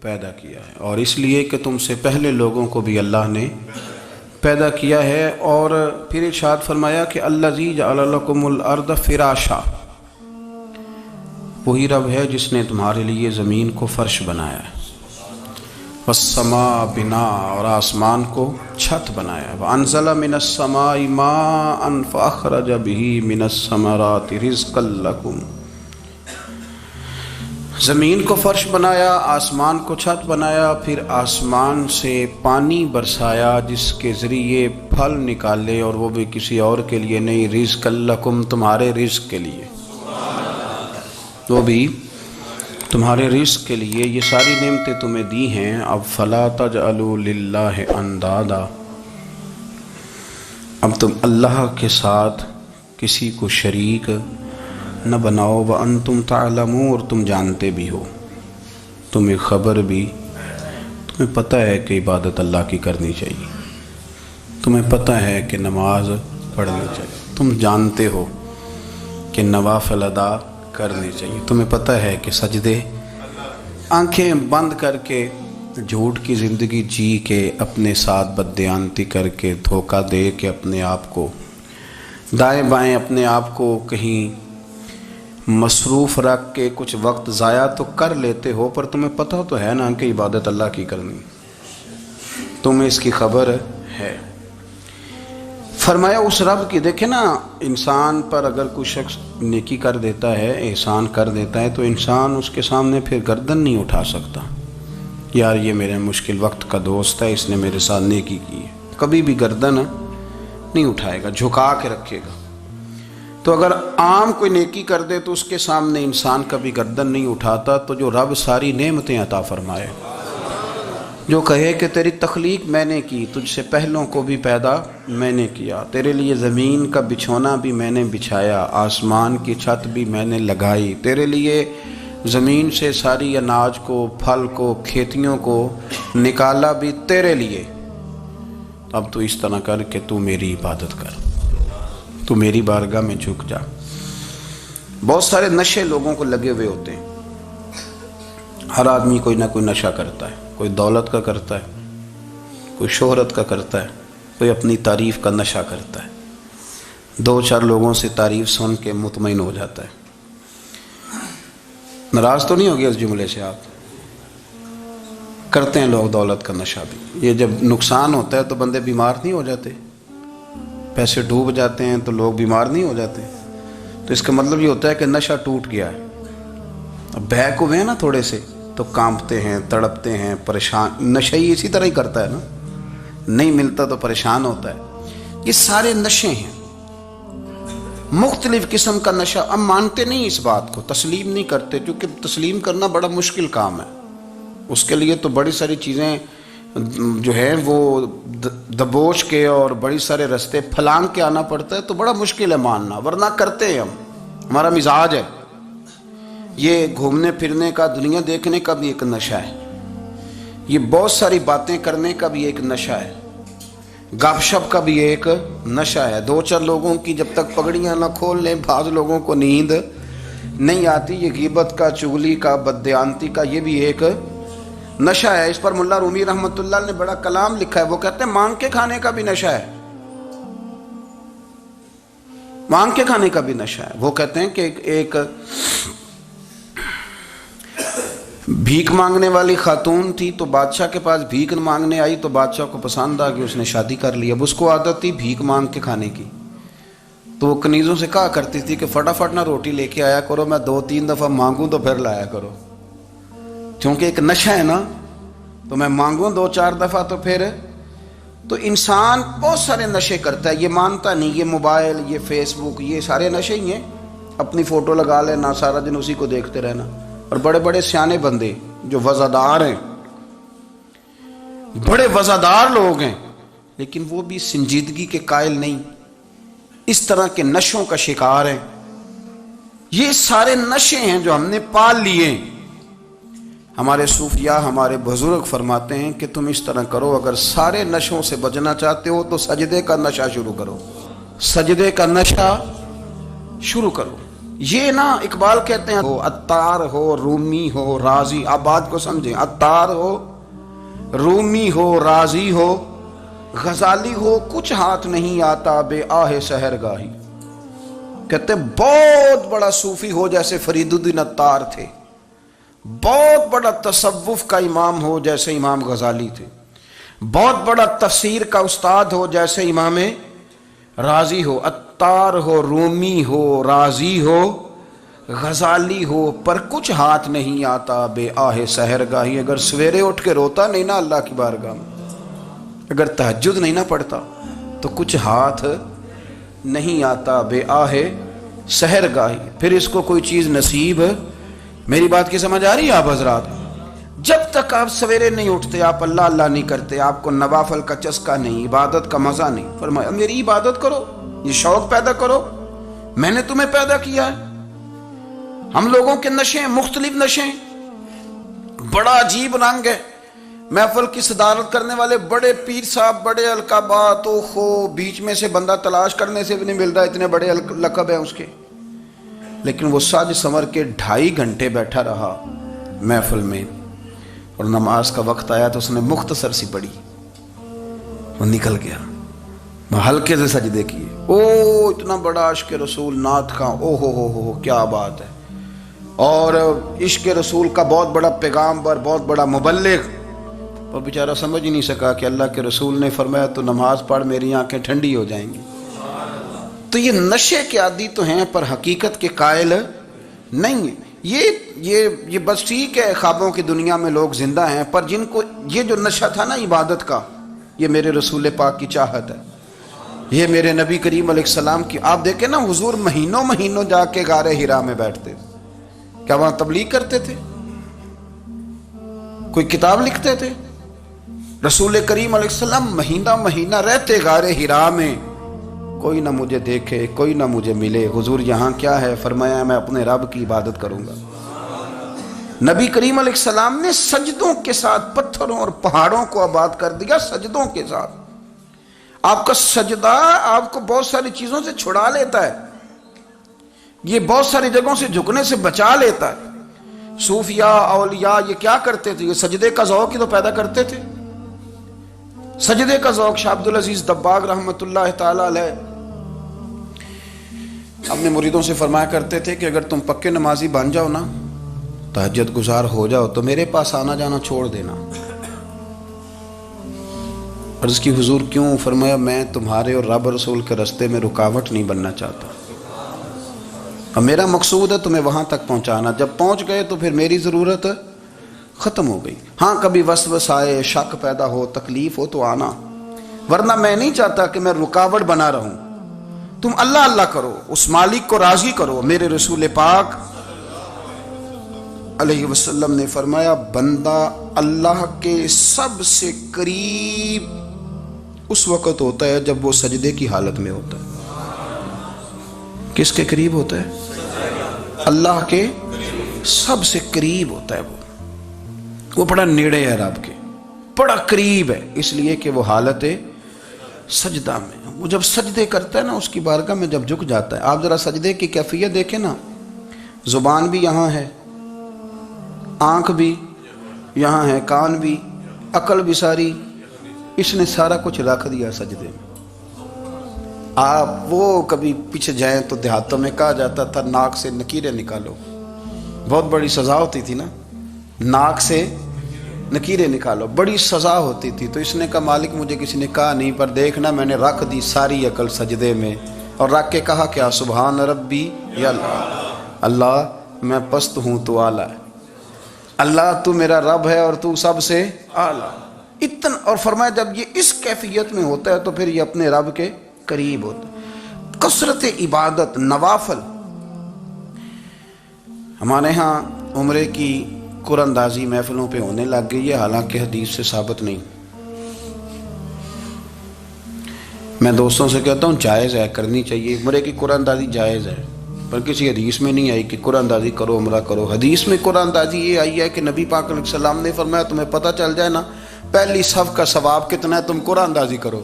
پیدا کیا ہے، اور اس لیے کہ تم سے پہلے لوگوں کو بھی اللہ نے پیدا کیا ہے۔ اور پھر ارشاد فرمایا کہ الذی جعل لکم الارض فراشا، وہی رب ہے جس نے تمہارے لیے زمین کو فرش بنایا ہے، والسماء بناء، اور آسمان کو چھت بنایا ہے، وانزل من السماء ماء فاخرج به من الثمرات رزقا لکم، زمین کو فرش بنایا، آسمان کو چھت بنایا، پھر آسمان سے پانی برسایا جس کے ذریعے پھل نکالے، اور وہ بھی کسی اور کے لیے نہیں، رزقا لکم، تمہارے رزق کے لیے، وہ بھی تمہارے رزق کے لیے۔ یہ ساری نعمتیں تمہیں دی ہیں، اب فلا تجعلوا للہ اندادا، اب تم اللہ کے ساتھ کسی کو شریک نہ بناؤ، وانتم تعلمون، اور تم جانتے بھی ہو، تمہیں خبر بھی، تمہیں پتہ ہے کہ عبادت اللہ کی کرنی چاہیے، تمہیں پتہ ہے کہ نماز پڑھنی چاہیے، تم جانتے ہو کہ نوافل ادا کرنی چاہیے، تمہیں پتہ ہے کہ سجدے آنکھیں بند کر کے جھوٹ کی زندگی جی کے، اپنے ساتھ بددیانتی کر کے، دھوکہ دے کے، اپنے آپ کو دائیں بائیں، اپنے آپ کو کہیں مصروف رکھ کے کچھ وقت ضائع تو کر لیتے ہو، پر تمہیں پتہ تو ہے نا کہ عبادت اللہ کی کرنی، تمہیں اس کی خبر ہے۔ فرمایا اس رب کی، دیکھیں نا، انسان پر اگر کوئی شخص نیکی کر دیتا ہے، احسان کر دیتا ہے، تو انسان اس کے سامنے پھر گردن نہیں اٹھا سکتا، یار یہ میرے مشکل وقت کا دوست ہے، اس نے میرے ساتھ نیکی کی ہے، کبھی بھی گردن نہیں اٹھائے گا، جھکا کے رکھے گا۔ تو اگر عام کوئی نیکی کر دے تو اس کے سامنے انسان کبھی گردن نہیں اٹھاتا، تو جو رب ساری نعمتیں عطا فرمائے، جو کہے کہ تیری تخلیق میں نے کی، تجھ سے پہلوں کو بھی پیدا میں نے کیا، تیرے لیے زمین کا بچھونا بھی میں نے بچھایا، آسمان کی چھت بھی میں نے لگائی، تیرے لیے زمین سے ساری اناج کو، پھل کو، کھیتیوں کو نکالا بھی تیرے لیے، اب تو اس طرح کر کہ تو میری عبادت کر، تو میری بارگاہ میں جھک جا۔ بہت سارے نشے لوگوں کو لگے ہوئے ہوتے ہیں، ہر آدمی کوئی نہ کوئی نشہ کرتا ہے، کوئی دولت کا کرتا ہے، کوئی شہرت کا کرتا ہے، کوئی اپنی تعریف کا نشہ کرتا ہے، دو چار لوگوں سے تعریف سن کے مطمئن ہو جاتا ہے۔ ناراض تو نہیں ہوگی اس جملے سے؟ آپ کرتے ہیں لوگ دولت کا نشہ بھی، یہ جب نقصان ہوتا ہے تو بندے بیمار نہیں ہو جاتے، پیسے ڈوب جاتے ہیں تو لوگ بیمار نہیں ہو جاتے، تو اس کا مطلب یہ ہوتا ہے کہ نشہ ٹوٹ گیا ہے۔ اب بہک ہوئے ہیں نا تھوڑے سے تو کانپتے ہیں، تڑپتے ہیں، پریشان، نشہ ہی اسی طرح ہی کرتا ہے نا، نہیں ملتا تو پریشان ہوتا ہے۔ یہ سارے نشے ہیں، مختلف قسم کا نشہ۔ اب مانتے نہیں اس بات کو، تسلیم نہیں کرتے، کیونکہ تسلیم کرنا بڑا مشکل کام ہے، اس کے لیے تو بڑی ساری چیزیں جو ہیں وہ دبوچ کے اور بڑی سارے رستے پھلانگ کے آنا پڑتا ہے، تو بڑا مشکل ہے ماننا، ورنہ کرتے ہیں ہم، ہمارا مزاج ہے۔ یہ گھومنے پھرنے کا، دنیا دیکھنے کا بھی ایک نشہ ہے، یہ بہت ساری باتیں کرنے کا بھی ایک نشہ ہے، گپ شپ کا بھی ایک نشہ ہے۔ دو چار لوگوں کی جب تک پگڑیاں نہ کھول لیں، بعض لوگوں کو نیند نہیں آتی، یہ غیبت کا، چغلی کا، بددیانتی کا، یہ بھی ایک نشہ ہے۔ اس پر ملا رومی رحمۃ اللہ نے بڑا کلام لکھا ہے، وہ کہتے ہیں مانگ کے کھانے کا بھی نشہ ہے، مانگ کے کھانے کا بھی نشہ ہے۔ وہ کہتے ہیں کہ ایک بھیک مانگنے والی خاتون تھی، تو بادشاہ کے پاس بھیک مانگنے آئی، تو بادشاہ کو پسند آ گئی، اس نے شادی کر لی۔ اب اس کو عادت تھی بھیک مانگ کے کھانے کی، تو وہ کنیزوں سے کہا کرتی تھی کہ فٹافٹ نہ روٹی لے کے آیا کرو، میں 2-3 دفعہ مانگوں تو پھر لایا کرو، کیونکہ ایک نشہ ہے نا، تو میں مانگوں 2-4 دفعہ تو پھر۔ تو انسان بہت سارے نشے کرتا ہے، یہ مانتا نہیں، یہ موبائل، یہ فیس بک، یہ سارے نشے ہی ہیں، اپنی فوٹو لگا لینا، سارا دن اسی کو دیکھتے رہنا۔ اور بڑے بڑے سیانے بندے جو وزادار ہیں، بڑے وزادار لوگ ہیں، لیکن وہ بھی سنجیدگی کے قائل نہیں، اس طرح کے نشوں کا شکار ہیں۔ یہ سارے نشے ہیں جو ہم نے پال لیے۔ ہمارے صوفیاء، ہمارے بزرگ فرماتے ہیں کہ تم اس طرح کرو، اگر سارے نشوں سے بچنا چاہتے ہو تو سجدے کا نشہ شروع کرو، سجدے کا نشہ شروع کرو۔ یہ نا اقبال کہتے ہیں عطار ہو رومی ہو رازی، آپ بات کو سمجھیں، عطار ہو رومی ہو رازی ہو غزالی ہو کچھ ہاتھ نہیں آتا بے آہ سحر گاہی۔ کہتے ہیں بہت بڑا صوفی ہو جیسے فرید الدین عطار تھے، بہت بڑا تصوف کا امام ہو جیسے امام غزالی تھے، بہت بڑا تفسیر کا استاد ہو جیسے امام رازی ہو، عطار ہو رومی ہو رازی ہو غزالی ہو، پر کچھ ہاتھ نہیں آتا بے آہ سحر گاہی۔ اگر سویرے اٹھ کے روتا نہیں نا اللہ کی بارگاہ میں، اگر تہجد نہیں نہ پڑھتا تو کچھ ہاتھ نہیں آتا بے آہ سحر گاہی، پھر اس کو کوئی چیز نصیب۔ میری بات کی سمجھ آ رہی ہے آپ حضرات؟ جب تک آپ سویرے نہیں اٹھتے، آپ اللہ اللہ نہیں کرتے، آپ کو نوافل کا چسکا نہیں، عبادت کا مزہ نہیں، فرمایا میری عبادت کرو، یہ شوق پیدا کرو، میں نے تمہیں پیدا کیا ہے۔ ہم لوگوں کے نشے مختلف نشے، بڑا عجیب رنگ ہے۔ محفل کی صدارت کرنے والے بڑے پیر صاحب، بڑے القابات، بیچ میں سے بندہ تلاش کرنے سے بھی نہیں مل رہا، اتنے بڑے لقب ہیں اس کے، لیکن وہ سج سنور کے 2.5 گھنٹے بیٹھا رہا محفل میں، اور نماز کا وقت آیا تو اس نے مختصر سی پڑھی، وہ نکل گیا، ہلکے سے سجدے کیے۔ اتنا بڑا عشق رسول نعت خواں، ہو کیا بات ہے، اور عشق رسول کا بہت بڑا پیغامبر، بہت بڑا مبلغ، اور بیچارہ سمجھ ہی نہیں سکا کہ اللہ کے رسول نے فرمایا تو نماز پڑھ میری آنکھیں ٹھنڈی ہو جائیں گی۔ تو یہ نشے کے عادی تو ہیں پر حقیقت کے قائل نہیں ہیں۔ یہ بس ٹھیک ہے، خوابوں کی دنیا میں لوگ زندہ ہیں، پر جن کو یہ جو نشہ تھا نا عبادت کا، یہ میرے رسول پاک کی چاہت ہے، یہ میرے نبی کریم علیہ السلام کی۔ آپ دیکھیں نا حضور مہینوں جا کے غار حرا میں بیٹھتے، کیا وہاں تبلیغ کرتے تھے؟ کوئی کتاب لکھتے تھے؟ رسول کریم علیہ السلام مہینہ رہتے غار حرا میں، کوئی نہ مجھے دیکھے، کوئی نہ مجھے ملے، حضور یہاں کیا ہے؟ فرمایا میں اپنے رب کی عبادت کروں گا۔ نبی کریم علیہ السلام نے سجدوں کے ساتھ پتھروں اور پہاڑوں کو آباد کر دیا، سجدوں کے ساتھ۔ آپ کا سجدہ آپ کو بہت ساری چیزوں سے چھڑا لیتا ہے، یہ بہت ساری جگہوں سے جھکنے سے بچا لیتا ہے۔ صوفیاء اولیاء یہ کیا کرتے تھے؟ یہ سجدے کا ذوق ہی تو پیدا کرتے تھے، سجدے کا ذوق۔ شاہ عبد العزیز دباغ رحمۃ اللہ تعالی علیہ اپنے مریدوں سے فرمایا کرتے تھے کہ اگر تم پکے نمازی بن جاؤ نا، تہجد گزار ہو جاؤ، تو میرے پاس آنا جانا چھوڑ دینا۔ عرض کی حضور کیوں؟ فرمایا میں تمہارے اور رب رسول کے راستے میں رکاوٹ نہیں بننا چاہتا، اور میرا مقصود ہے تمہیں وہاں تک پہنچانا، جب پہنچ گئے تو پھر میری ضرورت ختم ہو گئی۔ ہاں کبھی وسوس آئے، شک پیدا ہو، تکلیف ہو تو آنا، ورنہ میں نہیں چاہتا کہ میں رکاوٹ بنا رہوں۔ تم اللہ اللہ کرو، اس مالک کو راضی کرو۔ میرے رسول پاک علیہ وسلم نے فرمایا بندہ اللہ کے سب سے قریب اس وقت ہوتا ہے جب وہ سجدے کی حالت میں ہوتا ہے۔ کس کے قریب ہوتا ہے؟ اللہ کے سب سے قریب ہوتا ہے، وہ بڑا نیڑے ہے رب کے، بڑا قریب ہے، اس لیے کہ وہ حالت سجدہ میں، وہ جب سجدے کرتا ہے نا اس کی بارگاہ میں جب جھک جاتا ہے۔ آپ ذرا سجدے کی کیفیت دیکھیں نا، زبان بھی یہاں ہے، آنکھ بھی یہاں ہے، کان بھی، عقل بھی ساری، اس نے سارا کچھ رکھ دیا سجدے میں۔ آپ وہ کبھی پیچھے جائیں تو دیہاتوں میں کہا جاتا تھا ناک سے نکیریں نکالو، بہت بڑی سزا ہوتی تھی نا، ناک سے نکیریں نکالو، بڑی سزا ہوتی تھی۔ تو اس نے کہا مالک مجھے کسی نے کہا نہیں، پر دیکھنا میں نے رکھ دی ساری عقل سجدے میں، اور رکھ کے کہا کیا؟ سبحان ربی یا اللہ، اللہ میں پست ہوں تو اعلیٰ ہے، اللہ تو میرا رب ہے اور تو سب سے اعلیٰ اتنا۔ اور فرمایا جب یہ اس کیفیت میں ہوتا ہے تو پھر یہ اپنے رب کے قریب ہوتا ہے۔ کثرت عبادت، نوافل۔ ہمارے ہاں عمرے کی قرآن اندازی محفلوں پہ ہونے لگ گئی ہے، حالانکہ حدیث سے ثابت نہیں۔ میں دوستوں سے کہتا ہوں جائز ہے، کرنی چاہیے، عمرے کی قرآن اندازی جائز ہے، پر کسی حدیث میں نہیں آئی کہ قرآن اندازی کرو عمرہ کرو۔ حدیث میں قرآن اندازی یہ آئی ہے کہ نبی پاک علیہ السلام نے فرمایا تمہیں پتہ چل جائے نا پہلی صف کا ثواب کتنا ہے، تم قرآن اندازی کرو۔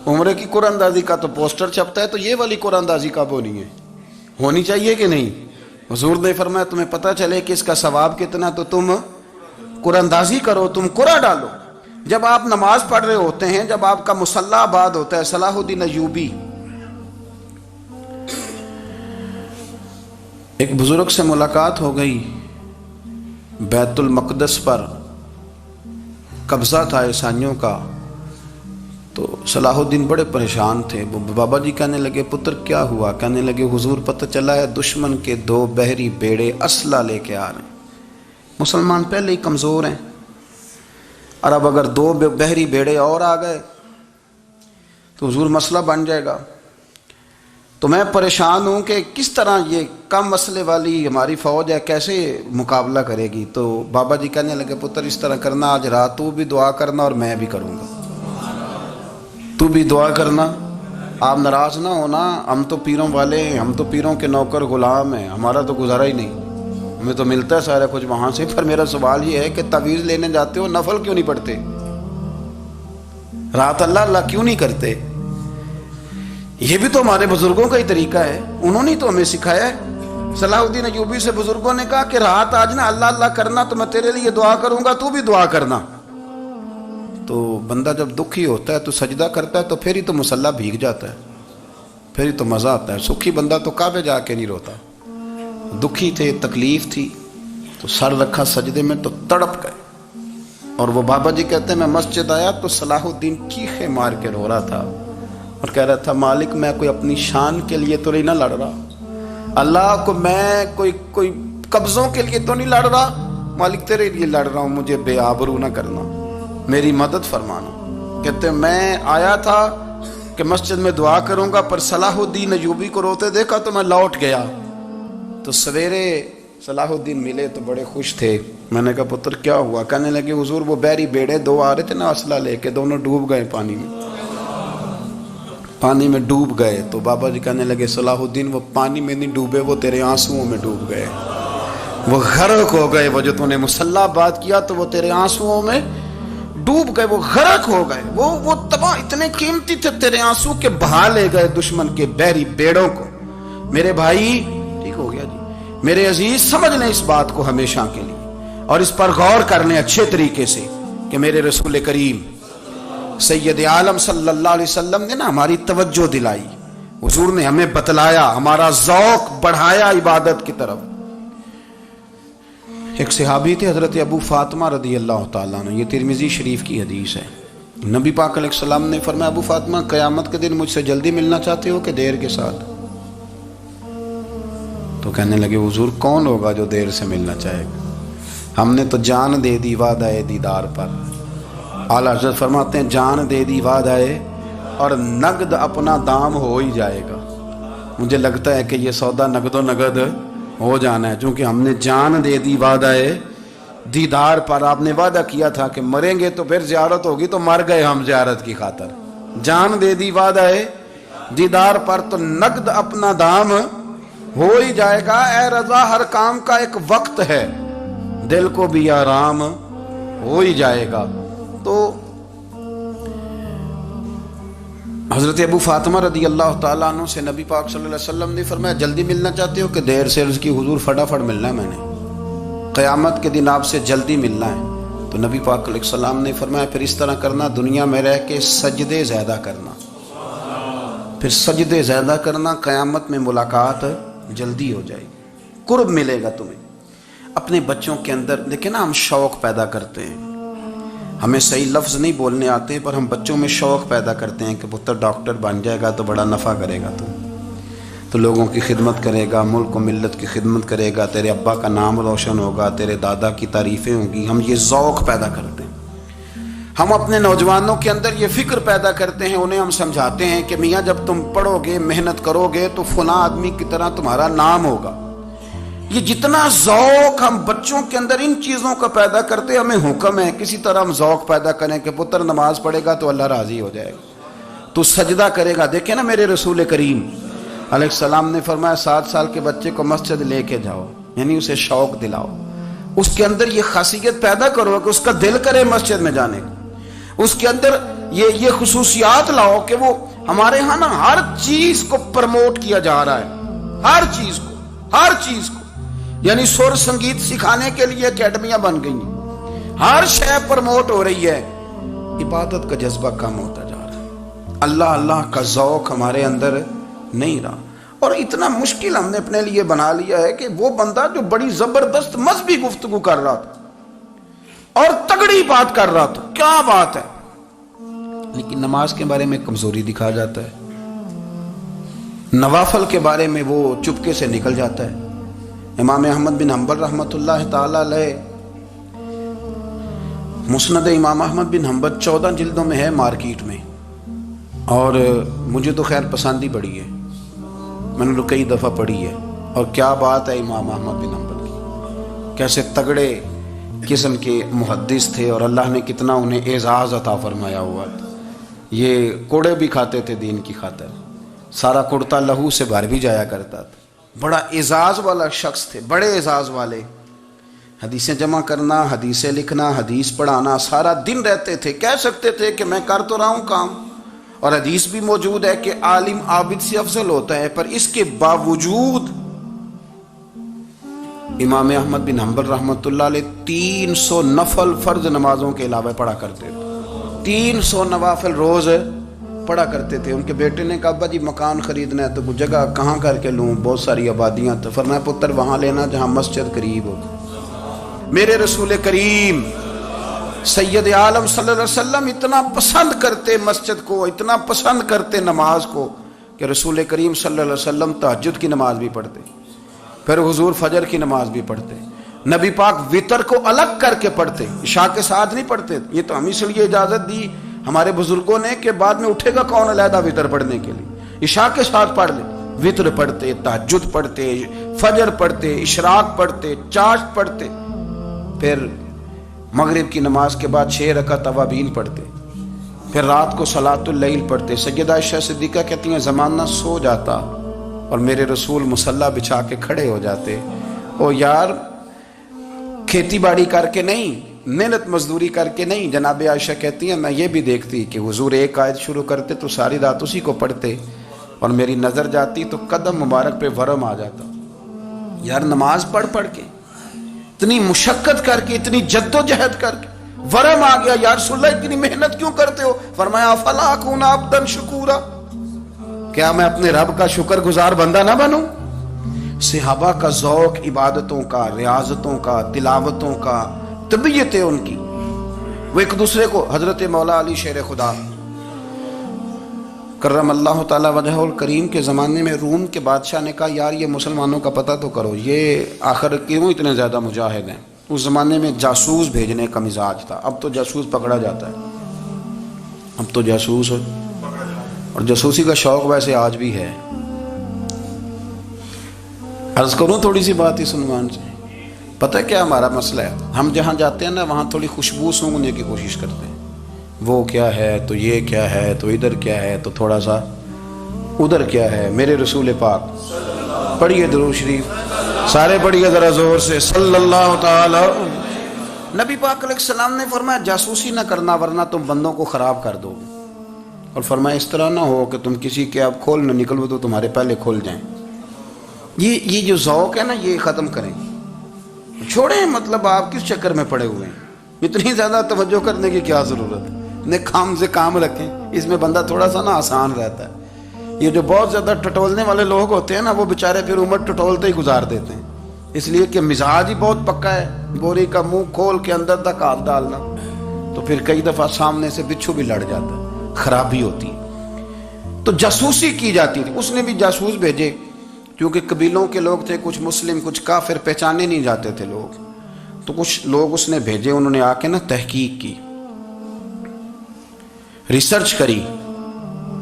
عمرے کی قرآن اندازی کا تو پوسٹر چھپتا ہے، تو یہ والی قرآن اندازی کب ہونی ہے؟ ہونی چاہیے کہ نہیں؟ حضور نے فرمایا تمہیں پتہ چلے کہ اس کا ثواب کتنا تو تم قرآن اندازی کرو، تم قرآن ڈالو۔ جب آپ نماز پڑھ رہے ہوتے ہیں، جب آپ کا مصلی آباد ہوتا ہے، صلاح الدین ایوبی ایک بزرگ سے ملاقات ہو گئی، بیت المقدس پر قبضہ تھا عیسائیوں کا، تو صلاح الدین بڑے پریشان تھے۔ وہ بابا جی کہنے لگے پتر کیا ہوا؟ کہنے لگے حضور پتہ چلا ہے دشمن کے 2 بحری بیڑے اسلحہ لے کے آ رہے ہیں، مسلمان پہلے ہی کمزور ہیں، اور اب اگر 2 بحری بیڑے اور آ گئے تو حضور مسئلہ بن جائے گا۔ تو میں پریشان ہوں کہ کس طرح یہ کم مسئلے والی ہماری فوج ہے کیسے مقابلہ کرے گی۔ تو بابا جی کہنے لگے پتر اس طرح کرنا، آج رات تو بھی دعا کرنا اور میں بھی کروں گا، تو بھی دعا کرنا، آپ ناراض نہ ہونا، ہم تو پیروں والے ہیں، ہم تو پیروں کے نوکر غلام ہیں، ہمارا تو گزارا ہی نہیں، ہمیں تو ملتا ہے سارا کچھ وہاں سے۔ پر میرا سوال یہ ہے کہ تعویذ لینے جاتے ہو نفل کیوں نہیں پڑھتے؟ رات اللہ اللہ کیوں نہیں کرتے؟ یہ بھی تو ہمارے بزرگوں کا ہی طریقہ ہے، انہوں نے تو ہمیں سکھایا ہے۔ صلاح الدین ایوبی سے بزرگوں نے کہا کہ رات آج نا اللہ اللہ کرنا، تو میں تیرے لیے دعا کروں گا، تو بھی دعا کرنا۔ تو بندہ جب دکھی ہوتا ہے تو سجدہ کرتا ہے تو پھر ہی تو مصلی بھیگ جاتا ہے، پھر ہی تو مزہ آتا ہے۔ سکھی بندہ تو کعبے جا کے نہیں روتا، دکھی تھے، تکلیف تھی، تو سر رکھا سجدے میں تو تڑپ گئے۔ اور وہ بابا جی کہتے ہیں میں مسجد آیا تو صلاح الدین چیخے مار کے رو رہا تھا اور کہہ رہا تھا مالک میں کوئی اپنی شان کے لیے تو نہیں نہ لڑ رہا، اللہ کو میں کوئی قبضوں کے لیے تو نہیں لڑ رہا، مالک تیرے لیے لڑ رہا ہوں، مجھے بے آبرو نہ کرنا، میری مدد فرمانا۔ کہتے ہیں میں آیا تھا کہ مسجد میں دعا کروں گا، پر صلاح الدین ایوبی کو روتے دیکھا تو میں لوٹ گیا۔ تو سویرے صلاح الدین ملے تو بڑے خوش تھے۔ میں نے کہا پتر کیا ہوا؟ کہنے لگے حضور وہ بحری بیڑے 2 آ رہے تھے نا اسلحہ لے کے، دونوں ڈوب گئے پانی میں ڈوب گئے۔ تو بابا جی کہنے لگے صلاح الدین وہ پانی میں نہیں ڈوبے، وہ تیرے آنسوؤں میں ڈوب گئے، وہ غرق ہو گئے، وہ جو تو نے مصلی آباد کیا تو وہ تیرے آنسوؤں میں ڈوب گئے، وہ غرق ہو گئے، وہ تباہ، اتنے قیمتی تھے تیرے آنسو کے بہا لے گئے دشمن کے بحری بیڑوں کو۔ میرے بھائی ٹھیک ہو گیا جی، میرے عزیز سمجھ لیں اس بات کو ہمیشہ کے لیے، اور اس پر غور کر لیں اچھے طریقے سے کہ میرے رسول کریم سید عالم صلی اللہ علیہ وسلم نے نا ہماری توجہ دلائی، حضور نے ہمیں بتلایا، ہمارا ذوق بڑھایا عبادت کی طرف۔ ایک صحابی تھے حضرت ابو فاطمہ رضی اللہ تعالیٰ عنہ، یہ ترمذی شریف کی حدیث ہے۔ نبی پاک علیہ السلام نے فرمایا ابو فاطمہ قیامت کے دن مجھ سے جلدی ملنا چاہتے ہو کہ دیر کے ساتھ؟ تو کہنے لگے حضور کون ہوگا جو دیر سے ملنا چاہے گا، ہم نے تو جان دے دی وعدہ دیدار پر۔ اعلیٰ حضرت فرماتے ہیں جان دے دی وعدہ اور نقد اپنا دام ہو ہی جائے گا۔ مجھے لگتا ہے کہ یہ سودا نقد و نقد ہو جانا ہے، چونکہ ہم نے جان دے دی وعدہ دیدار پر۔ آپ نے وعدہ کیا تھا کہ مریں گے تو پھر زیارت ہوگی، تو مر گئے ہم زیارت کی خاطر۔ جان دے دی وعدہ دیدار پر تو نقد اپنا دام ہو ہی جائے گا۔ اے رضا ہر کام کا ایک وقت ہے، دل کو بھی آرام ہو ہی جائے گا۔ تو حضرت ابو فاطمہ رضی اللہ تعالیٰ عنہ سے نبی پاک صلی اللہ علیہ وسلم نے فرمایا جلدی ملنا چاہتے ہو کہ دیر سے؟ عرض کی حضور فٹافٹ ملنا ہے، میں نے قیامت کے دن آپ سے جلدی ملنا ہے۔ تو نبی پاک علیہ السلام نے فرمایا پھر اس طرح کرنا، دنیا میں رہ کے سجدے زیادہ کرنا، پھر سجدے زیادہ کرنا، قیامت میں ملاقات جلدی ہو جائے گی، قرب ملے گا تمہیں۔ اپنے بچوں کے اندر دیکھیں نا، ہم شوق پیدا کرتے ہیں، ہمیں صحیح لفظ نہیں بولنے آتے پر ہم بچوں میں شوق پیدا کرتے ہیں کہ پتر ڈاکٹر بن جائے گا تو بڑا نفع کرے گا، تو لوگوں کی خدمت کرے گا، ملک و ملت کی خدمت کرے گا، تیرے ابا کا نام روشن ہوگا، تیرے دادا کی تعریفیں ہوں گی۔ ہم یہ ذوق پیدا کرتے ہیں۔ ہم اپنے نوجوانوں کے اندر یہ فکر پیدا کرتے ہیں، انہیں ہم سمجھاتے ہیں کہ میاں جب تم پڑھو گے، محنت کرو گے تو فلاں آدمی کی طرح تمہارا نام ہوگا۔ یہ جتنا ذوق ہم بچوں کے اندر ان چیزوں کا پیدا کرتے، ہمیں حکم ہے کسی طرح ہم ذوق پیدا کریں کہ پتر نماز پڑھے گا تو اللہ راضی ہو جائے گا، تو سجدہ کرے گا۔ دیکھیں نا میرے رسول کریم علیہ السلام نے فرمایا 7 سال کے بچے کو مسجد لے کے جاؤ، یعنی اسے شوق دلاؤ، اس کے اندر یہ خاصیت پیدا کرو کہ اس کا دل کرے مسجد میں جانے کو، اس کے اندر یہ خصوصیات لاؤ کہ وہ ہمارے ہاں نا ہر چیز کو پروموٹ کیا جا رہا ہے، ہر چیز کو یعنی سر سنگیت سکھانے کے لیے اکیڈمیاں بن گئی، ہر شے پروموٹ ہو رہی ہے، عبادت کا جذبہ کم ہوتا جا رہا ہے، اللہ کا ذوق ہمارے اندر نہیں رہا۔ اور اتنا مشکل ہم نے اپنے لیے بنا لیا ہے کہ وہ بندہ جو بڑی زبردست مذہبی گفتگو کر رہا تھا اور تگڑی بات کر رہا تھا، کیا بات ہے، لیکن نماز کے بارے میں کمزوری دکھا جاتا ہے، نوافل کے بارے میں وہ چپکے سے نکل جاتا ہے۔ امام احمد بن حنبل رحمۃ اللہ تعالی علیہ، مسند امام احمد بن حنبل 14 جلدوں میں ہے مارکیٹ میں، اور مجھے تو خیر پسند ہی پڑی ہے، میں نے تو کئی دفعہ پڑھی ہے، اور کیا بات ہے امام احمد بن حنبل کی، کیسے تگڑے قسم کے محدث تھے اور اللہ نے کتنا انہیں اعزاز عطا فرمایا ہوا تھا۔ یہ کوڑے بھی کھاتے تھے دین کی خاطر، سارا کرتا لہو سے بھر بھی جایا کرتا تھا، بڑا اعزاز والا شخص تھے، بڑے اعزاز والے، حدیثیں جمع کرنا، حدیثیں لکھنا، حدیث پڑھانا، سارا دن رہتے تھے، کہہ سکتے تھے کہ میں کر تو رہا ہوں کام، اور حدیث بھی موجود ہے کہ عالم عابد سے افضل ہوتا ہے، پر اس کے باوجود امام احمد بن حنبل رحمۃ اللہ علیہ 300 نفل فرض نمازوں کے علاوہ پڑھا کرتے تھے، 300 نوافل روز پڑھا کرتے تھے۔ ان کے بیٹے نے کہا ابا جی مکان خریدنا ہے تو وہ جگہ کہاں کر کے لوں، بہت ساری آبادیاں، تو فرمایا پتر وہاں لینا جہاں مسجد قریب ہو۔ میرے رسول کریم سید عالم صلی اللہ علیہ وسلم اتنا پسند کرتے مسجد کو، اتنا پسند کرتے نماز کو، کہ رسول کریم صلی اللہ علیہ وسلم تہجد کی نماز بھی پڑھتے، پھر حضور فجر کی نماز بھی پڑھتے، نبی پاک وتر کو الگ کر کے پڑھتے، عشاء کے ساتھ نہیں پڑھتے۔ یہ تو ہم اس لیے اجازت دی ہمارے بزرگوں نے کہ بعد میں اٹھے گا کون علیحدہ وتر پڑھنے کے لیے، عشاء کے ساتھ پڑھ لے، وتر پڑھتے، تہجد پڑھتے، فجر پڑھتے، اشراق پڑھتے، چاشت پڑھتے، پھر مغرب کی نماز کے بعد 6 رکعت اوابین پڑھتے، پھر رات کو صلاۃ اللیل پڑھتے۔ سیدہ عائشہ صدیقہ کہتی ہیں زمانہ سو جاتا اور میرے رسول مصلی بچھا کے کھڑے ہو جاتے، او یار کھیتی باڑی کر کے نہیں، محنت مزدوری کر کے نہیں، جناب عائشہ کہتی ہیں میں یہ بھی دیکھتی کہ حضور ایک آیت شروع کرتے تو ساری رات اسی کو پڑھتے، اور میری نظر جاتی تو قدم مبارک پہ ورم آ جاتا۔ یار نماز پڑھ کے اتنی مشقت کر کے، اتنی جد و جہد کر کے ورم آ گیا، یا رسول اللہ اتنی محنت کیوں کرتے ہو؟ فرمایا افلا اکون عبدا شکورا، کیا میں اپنے رب کا شکر گزار بندہ نہ بنوں؟ صحابہ کا ذوق عبادتوں کا، ریاضتوں کا، تلاوتوں کا، طبیعت ہے ان کی، وہ ایک دوسرے کو، حضرت مولا علی شیر خدا کرم اللہ تعالی وجہہ الکریم کے زمانے میں روم کے بادشاہ نے کہا یار یہ مسلمانوں کا پتہ تو کرو، یہ آخر کیوں اتنے زیادہ مجاہد ہیں؟ اس زمانے میں جاسوس بھیجنے کا مزاج تھا، اب تو جاسوس پکڑا جاتا ہے، اب تو جاسوس ہو، اور جاسوسی کا شوق ویسے آج بھی ہے۔ عرض کروں تھوڑی سی بات اس عنوان سے، پتہ کیا ہمارا مسئلہ ہے؟ ہم جہاں جاتے ہیں نا وہاں تھوڑی خوشبو سونگنے کی کوشش کرتے ہیں، وہ کیا ہے تو یہ کیا ہے تو ادھر کیا ہے تو تھوڑا سا ادھر کیا ہے۔ میرے رسول پاک پڑھیے درود شریف، سارے پڑھیے ذرا زور سے، صلی اللہ تعالی۔ نبی پاک علیہ السلام نے فرمایا جاسوسی نہ کرنا ورنہ تم بندوں کو خراب کر دو گے، اور فرمایا اس طرح نہ ہو کہ تم کسی کے آپ کھول نہ نکلو تو تمہارے پہلے کھول جائیں۔ یہ جو ذوق ہے نا یہ ختم کریں، چھوڑیں، مطلب آپ کس چکر میں پڑے ہوئے ہیں، اتنی زیادہ توجہ کرنے کی کیا ضرورت ہے؟ نیک کام سے کام رکھیں، اس میں بندہ تھوڑا سا نا آسان رہتا ہے۔ یہ جو بہت زیادہ ٹٹولنے والے لوگ ہوتے ہیں نا وہ بیچارے پھر عمر ٹٹولتے ہی گزار دیتے ہیں، اس لیے کہ مزاج ہی بہت پکا ہے، بوری کا منہ کھول کے اندر تک ہاتھ ڈالنا، تو پھر کئی دفعہ سامنے سے بچھو بھی لڑ جاتا ہے، خرابی ہوتی ہے۔ تو جاسوسی کی جاتی تھی، اس نے بھی جاسوس بھیجے، کیونکہ قبیلوں کے لوگ تھے، کچھ مسلم کچھ کافر، پہچانے نہیں جاتے تھے لوگ، تو کچھ لوگ اس نے بھیجے، انہوں نے آ کے نا تحقیق کی، ریسرچ کری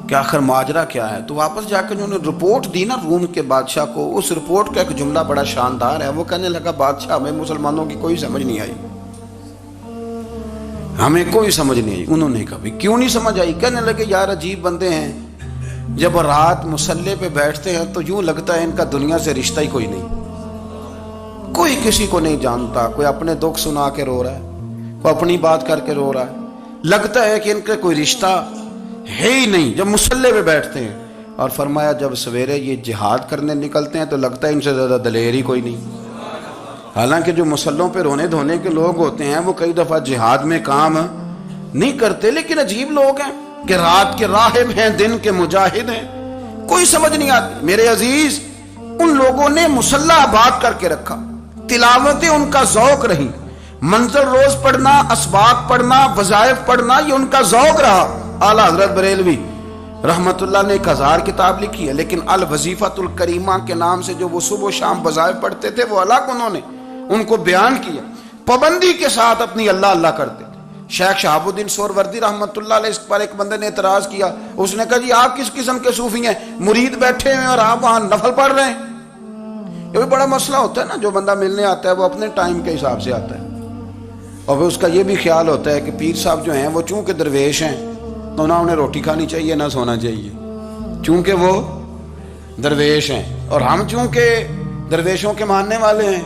کہ آخر ماجرا کیا ہے، تو واپس جا کے انہوں نے رپورٹ دی نا روم کے بادشاہ کو۔ اس رپورٹ کا ایک جملہ بڑا شاندار ہے، وہ کہنے لگا بادشاہ ہمیں مسلمانوں کی کوئی سمجھ نہیں آئی، ہمیں کوئی سمجھ نہیں آئی۔ انہوں نے کہا بھی کیوں نہیں سمجھ آئی؟ کہنے لگے یار عجیب بندے ہیں، جب رات مصلی پہ بیٹھتے ہیں تو یوں لگتا ہے ان کا دنیا سے رشتہ ہی کوئی نہیں، کوئی کسی کو نہیں جانتا، کوئی اپنے دکھ سنا کے رو رہا ہے، کوئی اپنی بات کر کے رو رہا ہے، لگتا ہے کہ ان کا کوئی رشتہ ہے ہی نہیں۔ جب مصلی پہ بیٹھتے ہیں اور فرمایا جب سویرے یہ جہاد کرنے نکلتے ہیں تو لگتا ہے ان سے زیادہ دلیر ہی کوئی نہیں۔ حالانکہ جو مسلوں پہ رونے دھونے کے لوگ ہوتے ہیں وہ کئی دفعہ جہاد میں کام نہیں کرتے، لیکن عجیب لوگ ہیں کہ رات کے راہب ہیں، دن کے مجاہد ہیں، کوئی سمجھ نہیں آتی۔ میرے عزیز، ان لوگوں نے مسلح آباد کر کے رکھا، تلاوتیں ان کا ذوق رہی، منظر روز پڑھنا، اسباق پڑھنا، وظائف پڑھنا، یہ ان کا ذوق رہا۔ اعلیٰ حضرت بریلوی رحمت اللہ نے 1000 کتاب لکھی ہے، لیکن الوظیفۃ الکریمہ کے نام سے جو وہ صبح و شام وظائف پڑھتے تھے وہ الگ انہوں نے ان کو بیان کیا، پابندی کے ساتھ اپنی اللہ اللہ کرتے تھے۔ شیخ شہاب الدین سہروردی رحمت اللہ علیہ، اس پر ایک بندے نے اعتراض کیا، اس نے کہا جی آپ کس قسم کے صوفی ہیں، مرید بیٹھے ہیں اور آپ وہاں نفل پڑھ رہے ہیں۔ یہ بھی بڑا مسئلہ ہوتا ہے نا، جو بندہ ملنے آتا ہے وہ اپنے ٹائم کے حساب سے آتا ہے، اور پھر اس کا یہ بھی خیال ہوتا ہے کہ پیر صاحب جو ہیں وہ چونکہ درویش ہیں تو نہ انہیں روٹی کھانی چاہیے نہ سونا چاہیے، چونکہ وہ درویش ہیں، اور ہم چونکہ درویشوں کے ماننے والے ہیں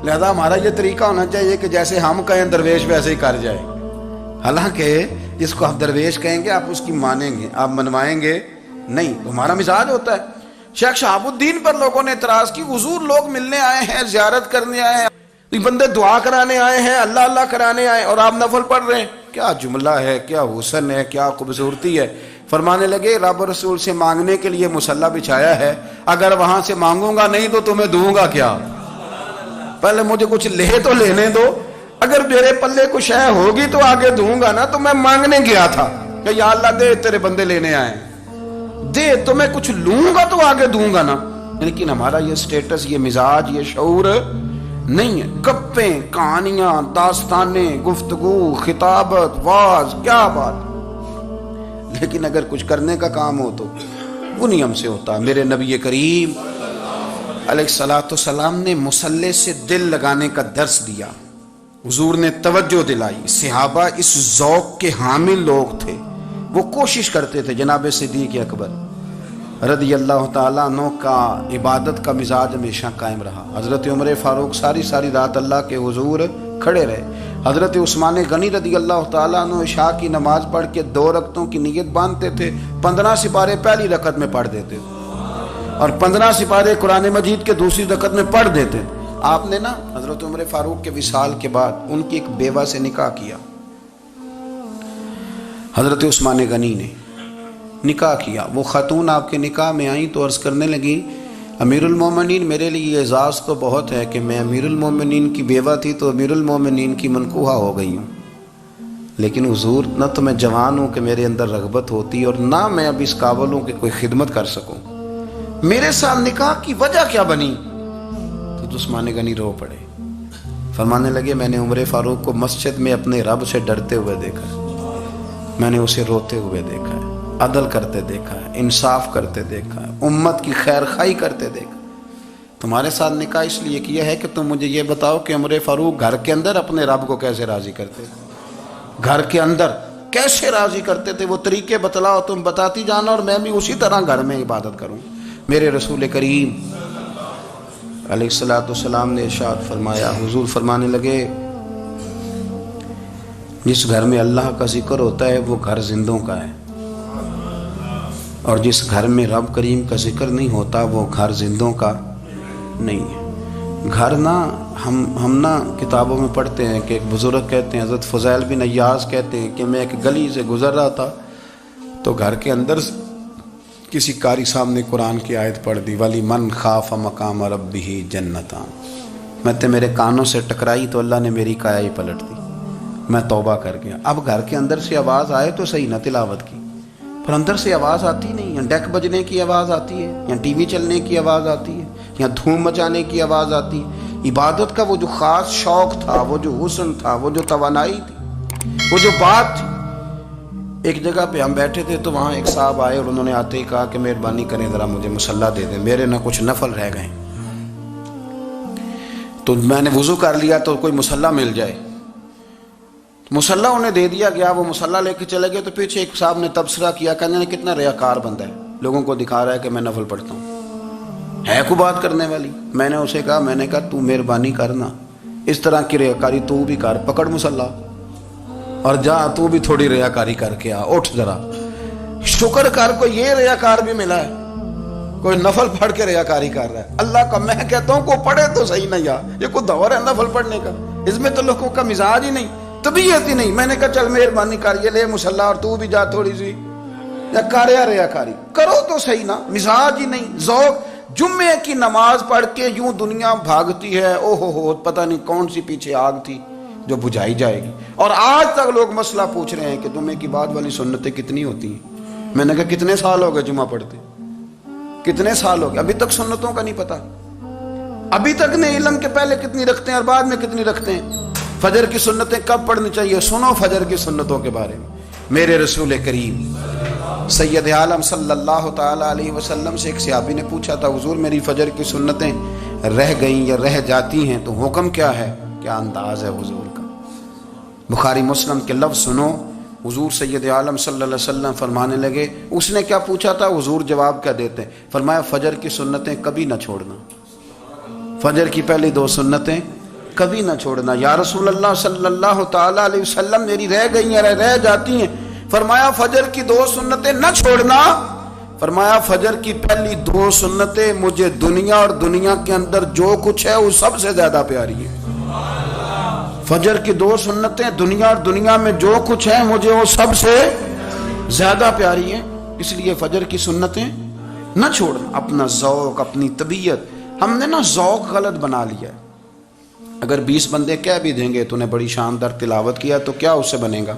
لہذا ہمارا یہ طریقہ ہونا چاہیے کہ جیسے ہم کہیں درویش ویسے ہی کر جائے۔ حالانکہ جس کو آپ درویش کہیں گے آپ اس کی مانیں گے، آپ منوائیں گے نہیں، ہمارا مزاج ہوتا ہے۔ شیخ شہاب الدین پر لوگوں نے اعتراض کی، حضور لوگ ملنے آئے ہیں، زیارت کرنے آئے ہیں، یہ بندے دعا کرانے آئے ہیں، اللہ اللہ کرانے آئے اور آپ نفل پڑھ رہے ہیں، کیا جملہ ہے، کیا حسن ہے، کیا خوبصورتی ہے۔ فرمانے لگے رب رسول سے مانگنے کے لیے مصلی بچھایا ہے، اگر وہاں سے مانگوں گا نہیں تو تمہیں دوں گا کیا، پہلے مجھے کچھ لے تو لینے دو، اگر میرے پلے کچھ ہے ہوگی تو آگے دوں گا نا، تو میں مانگنے گیا تھا کہ یا اللہ دے تیرے بندے لینے آئے، دے تو میں کچھ لوں گا تو آگے دوں گا نا۔ لیکن ہمارا یہ سٹیٹس، یہ مزاج، یہ شعور نہیں ہے۔ گپیں، کہانیاں، داستانیں، گفتگو، خطابت، واز، کیا بات، لیکن اگر کچھ کرنے کا کام ہو تو وہ نہیں ہم سے ہوتا۔ میرے نبی کریم علیہ الصلوۃ والسلام نے مصلی سے دل لگانے کا درس دیا، حضور نے توجہ دلائی، صحابہ اس ذوق کے حامل لوگ تھے، وہ کوشش کرتے تھے۔ جناب صدیق اکبر رضی اللہ تعالیٰ عنہ کا عبادت کا مزاج ہمیشہ قائم رہا۔ حضرت عمر فاروق ساری رات اللہ کے حضور کھڑے رہے۔ حضرت عثمان غنی رضی اللہ تعالیٰ عنہ عشاء کی نماز پڑھ کے 2 رکعتوں کی نیت باندھتے تھے، 15 سپارے پہلی رکعت میں پڑھ دیتے تھے اور 15 سپارے قرآن مجید کے دوسری رکعت میں پڑھ دیتے۔ آپ نے نا حضرت عمر فاروق کے وصال کے بعد ان کی ایک بیوہ سے نکاح کیا، حضرت عثمان غنی نے نکاح کیا۔ وہ خاتون آپ کے نکاح میں آئیں تو عرض کرنے لگی امیر المومنین میرے لیے اعزاز تو بہت ہے کہ میں امیر المومنین کی بیوہ تھی تو امیر المومنین کی منکوحہ ہو گئی ہوں، لیکن حضور نہ تو میں جوان ہوں کہ میرے اندر رغبت ہوتی اور نہ میں اب اس قابل ہوں کہ کوئی خدمت کر سکوں، میرے ساتھ نکاح کی وجہ کیا بنی؟ تو عثمان غنی رو پڑے، فرمانے لگے میں نے عمر فاروق کو مسجد میں اپنے رب سے ڈرتے ہوئے دیکھا، میں نے اسے روتے ہوئے دیکھا ہے، عدل کرتے دیکھا ہے، انصاف کرتے دیکھا ہے، امت کی خیر خواہی کرتے دیکھا۔ تمہارے ساتھ نکاح اس لیے کیا ہے کہ تم مجھے یہ بتاؤ کہ عمر فاروق گھر کے اندر اپنے رب کو کیسے راضی کرتے تھے، گھر کے اندر کیسے راضی کرتے تھے، وہ طریقے بتلاؤ، تم بتاتی جانا اور میں بھی اسی طرح گھر میں عبادت کروں۔ میرے رسول کریم علیہ الصلوۃ والسلام نے ارشاد فرمایا، حضور فرمانے لگے جس گھر میں اللہ کا ذکر ہوتا ہے وہ گھر زندوں کا ہے، اور جس گھر میں رب کریم کا ذکر نہیں ہوتا وہ گھر زندوں کا نہیں ہے۔ گھر نا ہم نا کتابوں میں پڑھتے ہیں کہ ایک بزرگ کہتے ہیں، حضرت فضیل بن ایاز کہتے ہیں کہ میں ایک گلی سے گزر رہا تھا تو گھر کے اندر کسی قاری صاحب نے قرآن کی آیت پڑھ دی، ولی من خاف مقام ربہ جنتان، میں تے میرے کانوں سے ٹکرائی تو اللہ نے میری کایا ہی پلٹ دی، میں توبہ کر گیا۔ اب گھر کے اندر سے آواز آئے تو صحیح نہ تلاوت کی، پر اندر سے آواز آتی نہیں، یا ڈیک بجنے کی آواز آتی ہے، یا ٹی وی چلنے کی آواز آتی ہے، یا دھوم مچانے کی آواز آتی ہے۔ عبادت کا وہ جو خاص شوق تھا، وہ جو حسن تھا، وہ جو توانائی تھی، وہ جو بات تھی۔ ایک جگہ پہ ہم بیٹھے تھے تو وہاں ایک صاحب آئے اور انہوں نے آتے ہی کہا کہ مہربانی کریں ذرا مجھے مصلی دے دیں، میرے نہ کچھ نفل رہ گئے۔ تو میں نے وضو کر لیا تو کوئی مصلی مل جائے، مصلی انہیں دے دیا گیا، وہ مصلی لے کے چلے گئے تو پیچھے ایک صاحب نے تبصرہ کیا، کہنے کتنا ریاکار بندہ ہے، لوگوں کو دکھا رہا ہے کہ میں نفل پڑھتا ہوں، ہے کوئی بات کرنے والی؟ میں نے اسے کہا، میں نے کہا تو مہربانی کرنا، اس طرح کی ریاکاری تو بھی کر، پکڑ مصلی اور جا تو بھی تھوڑی ریاکاری کر کے آ، اٹھ ذرا، شکر کر کو یہ ریاکار بھی ملا ہے۔ کوئی نفل پڑھ کے ریاکاری کر رہا ہے. اللہ کا میں کہتا ہوں کو پڑھے تو صحیح نہیں. یہ کوئی دور ہے نفل پڑھنے کا؟ اس میں تو لوگوں کا مزاج ہی نہیں, طبیعت ہی نہیں. میں نے کہا چل مہربانی کر یہ لے مصلی اور تو بھی جا تھوڑی سی یا کر یا ریاکاری کرو تو صحیح نا. مزاج ہی نہیں, ذوق. جمعے کی نماز پڑھ کے یوں دنیا بھاگتی ہے, او ہو پتہ نہیں کون سی پیچھے آگ تھی جو بجھائی جائے گی. اور آج تک لوگ مسئلہ پوچھ رہے ہیں کہ جمعے کی بعد والی سنتیں کتنی ہوتی ہیں. میں نے کہا کتنے سال ہو گئے جمعہ پڑھتے, کتنے سال ہو گئے, ابھی تک سنتوں کا نہیں پتا, ابھی تک نہیں علم کے پہلے کتنی رکھتے ہیں اور بعد میں کتنی رکھتے ہیں. فجر کی سنتیں کب پڑھنی چاہیے, سنو فجر کی سنتوں کے بارے میں. میرے رسول کریم سید عالم صلی اللہ تعالی علیہ وسلم سے ایک صحابی نے پوچھا تھا, حضور میری فجر کی سنتیں رہ گئیں یا رہ جاتی ہیں تو حکم کیا ہے, کیا انداز ہے حضور کا. بخاری مسلم کے لفظ سنو. حضور سید عالم صلی اللہ علیہ وسلم فرمانے لگے, اس نے کیا پوچھا تھا, حضور جواب کیا دیتے ہیں, فرمایا فجر کی سنتیں کبھی نہ چھوڑنا, فجر کی پہلی 2 سنتیں کبھی نہ چھوڑنا. یا رسول اللہ صلی اللہ تعالی علیہ وسلم میری رہ گئی ہیں, رہ جاتی ہیں. فرمایا فجر کی 2 سنتیں نہ چھوڑنا. فرمایا فجر کی پہلی 2 سنتیں مجھے دنیا اور دنیا کے اندر جو کچھ ہے وہ سب سے زیادہ پیاری ہے. فجر کی 2 سنتیں دنیا اور دنیا میں جو کچھ ہے مجھے وہ سب سے زیادہ پیاری ہیں. اس لیے فجر کی سنتیں نہ چھوڑنا. اپنا ذوق, اپنی طبیعت, ہم نے نا ذوق غلط بنا لیا ہے. اگر 20 بندے کہہ بھی دیں گے تو نے بڑی شاندار تلاوت کیا تو کیا اس سے بنے گا.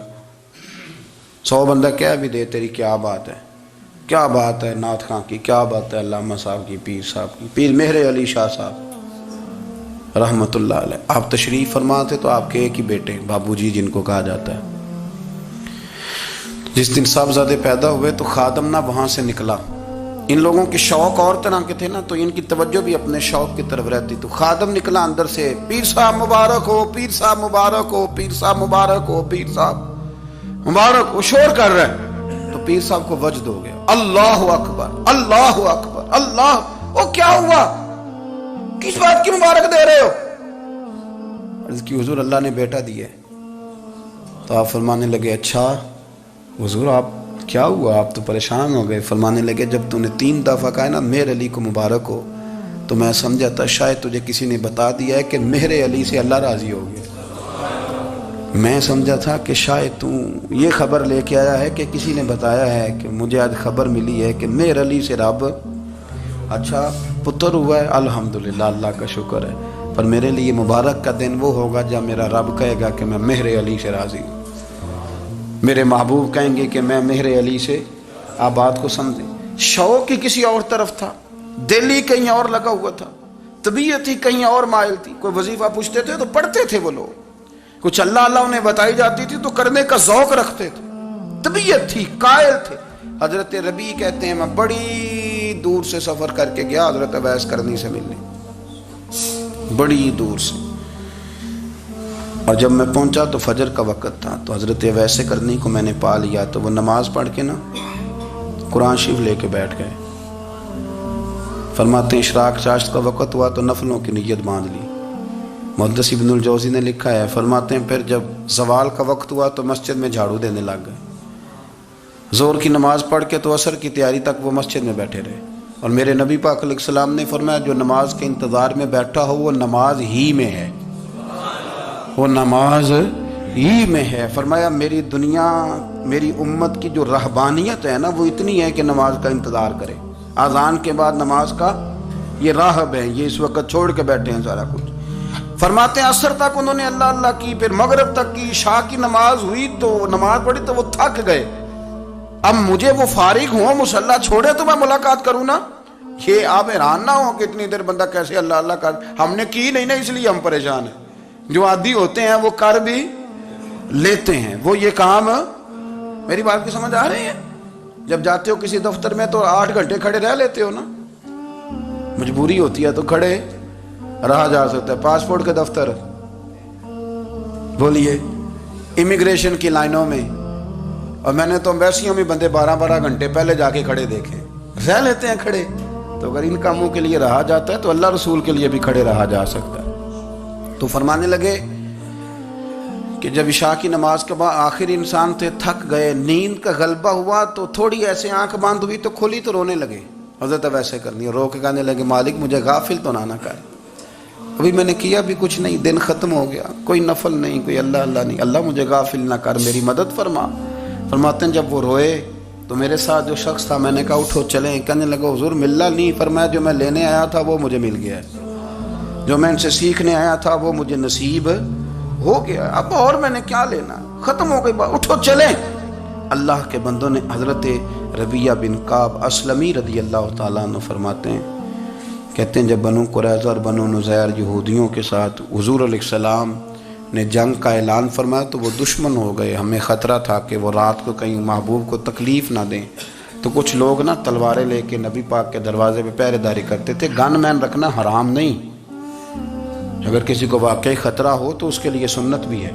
100 بندہ کہہ بھی دے تیری کیا بات ہے, کیا بات ہے نعت خاں کی, کیا بات ہے علامہ صاحب کی, پیر صاحب کی, پیر مہر علی شاہ صاحب رحمت اللہ علیہ. آپ تشریف فرما تھے تو آپ کے ایک ہی بیٹے بابو جی جن کو کہا جاتا ہے, جس دن صاحبزادے پیدا ہوئے تو خادم نہ وہاں سے نکلا. ان لوگوں کے شوق اور طرح کے تھے نا, تو ان کی توجہ بھی اپنے شوق کی طرف رہتی. تو خادم نکلا اندر سے, پیر صاحب مبارک ہو, پیر صاحب مبارک ہو, پیر صاحب مبارک ہو, پیر صاحب مبارک. وہ شور کر رہے ہیں. تو پیر صاحب کو وجد ہو گیا, اللہ اکبر, اللہ اکبر, اللہ. وہ کیا ہوا, کس بات کی مبارک دے رہے ہو؟ عرض کی حضور اللہ نے بیٹا دیا ہے. تو آپ فرمانے لگے اچھا حضور آپ کیا ہوا, آپ تو پریشان ہو گئے. فرمانے لگے جب تو نے 3 دفعہ کہا نا مہر علی کو مبارک ہو تو میں سمجھا تھا شاید تجھے کسی نے بتا دیا ہے کہ مہر علی سے اللہ راضی ہو گیا. میں سمجھا تھا کہ شاید تو یہ خبر لے کے آیا ہے کہ کسی نے بتایا ہے کہ مجھے آج خبر ملی ہے کہ مہر علی سے رب اچھا پتر ہوا ہے. الحمدللہ, اللہ کا شکر ہے. پر میرے لیے مبارک کا دن وہ ہوگا جب میرا رب کہے گا کہ میں مہر علی سے راضی ہوں. میرے محبوب کہیں گے کہ میں مہر علی سے. آپ بات کو سمجھیں. شوق ہی کسی اور طرف تھا, دل ہی کہیں اور لگا ہوا تھا, طبیعت ہی کہیں اور مائل تھی. کوئی وظیفہ پوچھتے تھے تو پڑھتے تھے وہ لوگ, کچھ اللہ اللہ انہیں بتائی جاتی تھی تو کرنے کا ذوق رکھتے تھے, طبیعت تھی, قائل تھے. حضرت ربیع کہتے ہیں میں بڑی دور سے سفر کر کے گیا حضرت اویس کرنی سے ملنے, بڑی دور سے. اور جب میں پہنچا تو فجر کا وقت تھا. تو حضرت اویس کرنی کو میں نے پا لیا. تو وہ نماز پڑھ کے نا قرآن شریف لے کے بیٹھ گئے. فرماتے ہیں اشراق چاشت کا وقت ہوا تو نفلوں کی نیت باندھ لی. محدث ابن الجوزی نے لکھا ہے, فرماتے ہیں پھر جب زوال کا وقت ہوا تو مسجد میں جھاڑو دینے لگ گئے. زور کی نماز پڑھ کے تو عصر کی تیاری تک وہ مسجد میں بیٹھے رہے. اور میرے نبی پاک علیہ السلام نے فرمایا جو نماز کے انتظار میں بیٹھا ہو وہ نماز ہی میں ہے, وہ نماز ہی میں ہے. فرمایا میری دنیا میری امت کی جو رہبانیت ہے نا وہ اتنی ہے کہ نماز کا انتظار کرے. اذان کے بعد نماز کا یہ راہب ہے, یہ اس وقت چھوڑ کے بیٹھے ہیں سارا کچھ. فرماتے ہیں عصر تک انہوں نے اللہ اللہ کی, پھر مغرب تک کی, عشاء کی نماز ہوئی تو نماز پڑھی تو وہ تھک گئے. اب مجھے وہ فارغ ہوں مصلی چھوڑے تو میں ملاقات کروں نا. یہ آپ حیران نہ ہو کہ اتنی دیر بندہ کیسے اللہ اللہ کر, ہم نے کی نہیں نا اس لیے ہم پریشان ہیں. جو عادی ہوتے ہیں وہ کر بھی لیتے ہیں. وہ یہ کام, میری بات کی سمجھ آ رہی ہے؟ جب جاتے ہو کسی دفتر میں تو 8 گھنٹے کھڑے رہ لیتے ہو نا, مجبوری ہوتی ہے تو کھڑے رہا جا سکتا ہے. پاسپورٹ کے دفتر بولیے, امیگریشن کی لائنوں میں, اور میں نے تو ایمبیسیوں میں بندے 12 گھنٹے پہلے جا کے کھڑے دیکھے, رہ لیتے ہیں کھڑے. تو اگر ان کاموں کے لیے رہا جاتا ہے تو اللہ رسول کے لیے بھی کھڑے رہا جا سکتا ہے. تو فرمانے لگے کہ جب عشاء کی نماز کے بعد آخر انسان تھے, تھک گئے, نیند کا غلبہ ہوا تو تھوڑی ایسے آنکھ بند ہوئی تو کھلی تو رونے لگے. حضرت ویسے کرنی ہے، رو کے کہنے لگے مالک مجھے غافل تو نہ کر، ابھی میں نے کیا بھی کچھ نہیں، دن ختم ہو گیا، کوئی نفل نہیں، کوئی اللہ اللہ نہیں، اللہ مجھے غافل نہ کر، میری مدد فرما۔ فرماتے ہیں جب وہ روئے تو میرے ساتھ جو شخص تھا میں نے کہا اٹھو چلیں، کہنے لگا حضور ملنا نہیں، فرمایا جو میں لینے آیا تھا وہ مجھے مل گیا ہے، جو میں ان سے سیکھنے آیا تھا وہ مجھے نصیب ہو گیا، اب اور میں نے کیا لینا، ختم ہو گئی بات، اٹھو چلیں۔ اللہ کے بندوں نے حضرت ربیہ بن کعب اسلمی رضی اللہ تعالیٰ عنہ فرماتے ہیں، کہتے ہیں جب بنو قریظہ اور بنو نذیر یہودیوں کے ساتھ حضور علیہ السلام نے جنگ کا اعلان فرمایا تو وہ دشمن ہو گئے، ہمیں خطرہ تھا کہ وہ رات کو کہیں محبوب کو تکلیف نہ دیں، تو کچھ لوگ نا تلواریں لے کے نبی پاک کے دروازے پہ پہرے داری کرتے تھے۔ گن مین رکھنا حرام نہیں، اگر کسی کو واقعی خطرہ ہو تو اس کے لیے سنت بھی ہے۔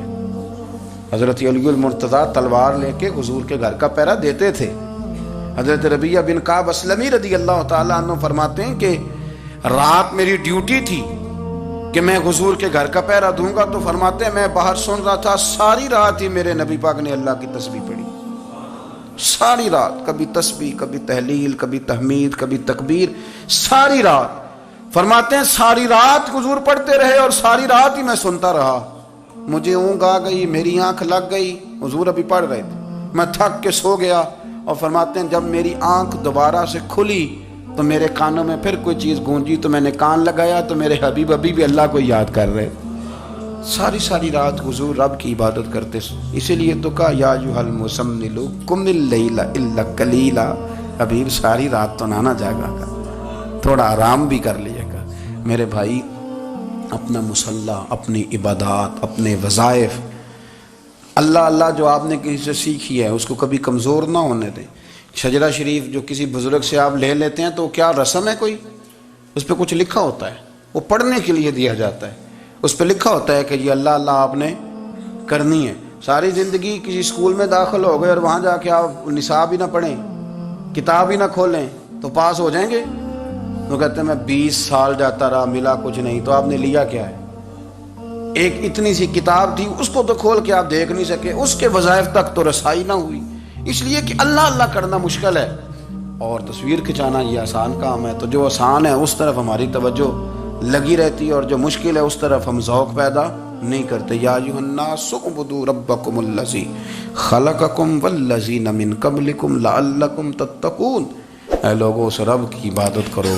حضرت علی المرتضیٰ تلوار لے کے حضور کے گھر کا پہرا دیتے تھے۔ حضرت ربیہ بن کعب اسلمی رضی اللہ تعالیٰ عنہ فرماتے ہیں کہ رات میری ڈیوٹی تھی کہ میں حضور کے گھر کا پہرا دوں گا، تو فرماتے ہیں میں باہر سن رہا تھا، ساری رات ہی میرے نبی پاک نے اللہ کی تسبیح پڑھی، ساری رات، کبھی تسبیح، کبھی تحلیل، کبھی تحمید، کبھی تکبیر، ساری رات۔ فرماتے ہیں ساری رات حضور پڑھتے رہے اور ساری رات ہی میں سنتا رہا، مجھے اونگ آ گئی، میری آنکھ لگ گئی، حضور ابھی پڑھ رہے تھے، میں تھک کے سو گیا، اور فرماتے ہیں جب میری آنکھ دوبارہ سے کھلی تو میرے کانوں میں پھر کوئی چیز گونجی، تو میں نے کان لگایا تو میرے حبیب ابھی بھی اللہ کو یاد کر رہے، ساری رات حضور رب کی عبادت کرتے، اسی لیے تو کہا یا ایھا المزمل قم اللیل الا قلیلا، حبیب ساری رات تو نہ جاگا گا، تھوڑا آرام بھی کر لیے گا۔ میرے بھائی اپنا مصلی، اپنی عبادات، اپنے وظائف، اللہ اللہ جو آپ نے کسی سے سیکھی ہے اس کو کبھی کمزور نہ ہونے دیں۔ شجرہ شریف جو کسی بزرگ سے آپ لے لیتے ہیں تو کیا رسم ہے کوئی؟ اس پہ کچھ لکھا ہوتا ہے، وہ پڑھنے کے لیے دیا جاتا ہے، اس پہ لکھا ہوتا ہے کہ یہ اللہ اللہ آپ نے کرنی ہے۔ ساری زندگی کسی اسکول میں داخل ہو گئے اور وہاں جا کے آپ نصاب ہی نہ پڑھیں، کتاب ہی نہ کھولیں تو پاس ہو جائیں گے؟ وہ کہتے ہیں میں 20 سال جاتا رہا ملا کچھ نہیں، تو آپ نے لیا کیا ہے؟ ایک اتنی سی کتاب تھی، اس کو تو کھول کے آپ دیکھ نہیں سکے، اس کے وظائف تک تو رسائی نہ ہوئی، اس لیے کہ اللہ اللہ کرنا مشکل ہے اور تصویر کھنچانا یہ آسان کام ہے۔ تو جو آسان ہے اس طرف ہماری توجہ لگی رہتی ہے اور جو مشکل ہے اس طرف ہم ذوق پیدا نہیں کرتے۔ یا ایھا الناس اعبدوا ربکم الذی خلقکم والذین من قبلکم لعلکم تتقون، اے لوگوں اس رب کی عبادت کرو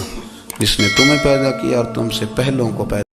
جس نے تمہیں پیدا کیا اور تم سے پہلوں کو پیدا